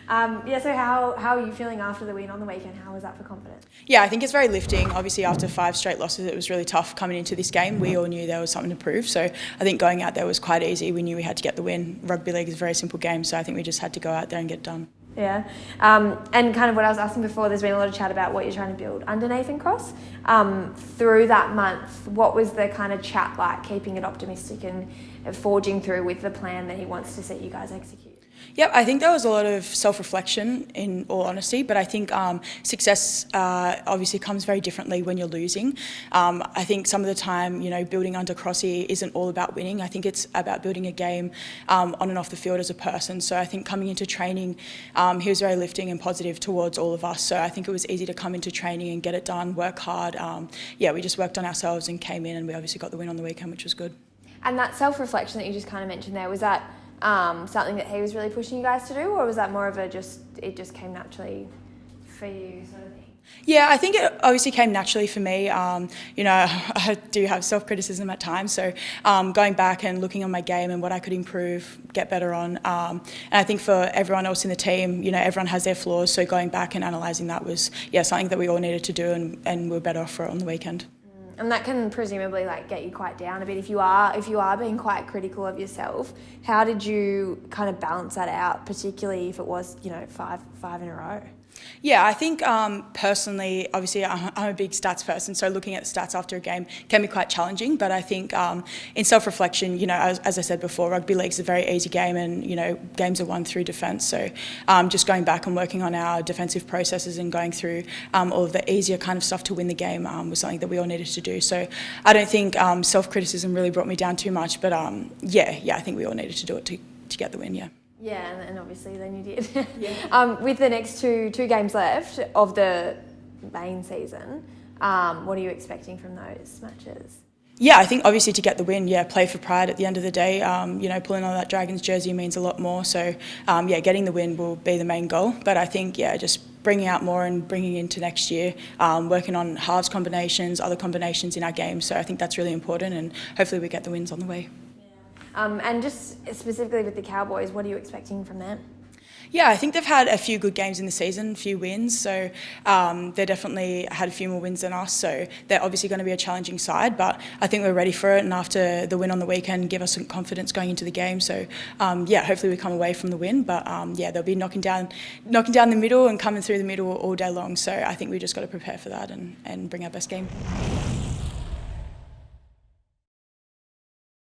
So how are you feeling after the win on the weekend? How was that for confidence? Yeah, I think it's very lifting. Obviously, after 5 straight losses, it was really tough coming into this game. We all knew there was something to prove. So I think going out there was quite easy. We knew we had to get the win. Rugby league is a very simple game, so I think we just had to go out there and get it done. Yeah, and kind of what I was asking before, there's been a lot of chat about what you're trying to build under Nathan Cross. Through that month, what was the kind of chat like, keeping it optimistic and forging through with the plan that he wants to see you guys execute? Yep, I think there was a lot of self-reflection, in all honesty, but I think success obviously comes very differently when you're losing. I think some of the time, building under Crossy isn't all about winning. I think it's about building a game on and off the field as a person. So I think coming into training, he was very lifting and positive towards all of us. So I think it was easy to come into training and get it done, work hard. We just worked on ourselves and came in, and we obviously got the win on the weekend, which was good. And that self-reflection that you just kind of mentioned there, was that something that he was really pushing you guys to do, or was that more of it just came naturally for you sort of thing? Yeah, I think it obviously came naturally for me. I do have self-criticism at times, so going back and looking on my game and what I could improve, get better on. And I think for everyone else in the team, everyone has their flaws, so going back and analysing that was something that we all needed to do, and we're better off for it on the weekend. And that can presumably get you quite down a bit if you are being quite critical of yourself. How did you kind of balance that out, particularly if it was five in a row? Yeah, I think personally, obviously I'm a big stats person, so looking at the stats after a game can be quite challenging, but I think in self-reflection, as I said before, rugby league's a very easy game, and games are won through defence, so just going back and working on our defensive processes and going through all of the easier kind of stuff to win the game was something that we all needed to do. So I don't think self-criticism really brought me down too much, but I think we all needed to do it to get the win, Yeah, and obviously then you did. With the next two games left of the main season, what are you expecting from those matches? Yeah, I think obviously to get the win, play for pride at the end of the day. Pulling on that Dragons jersey means a lot more. So, getting the win will be the main goal. But I think, just bringing out more and bringing into next year, working on halves combinations, other combinations in our game. So I think that's really important, and hopefully we get the wins on the way. And just specifically with the Cowboys, what are you expecting from them? Yeah, I think they've had a few good games in the season, a few wins. So they definitely had a few more wins than us. So they're obviously going to be a challenging side, but I think we're ready for it. And after the win on the weekend, give us some confidence going into the game. So hopefully we come away from the win. But they'll be knocking down the middle and coming through the middle all day long. So I think we just got to prepare for that and bring our best game.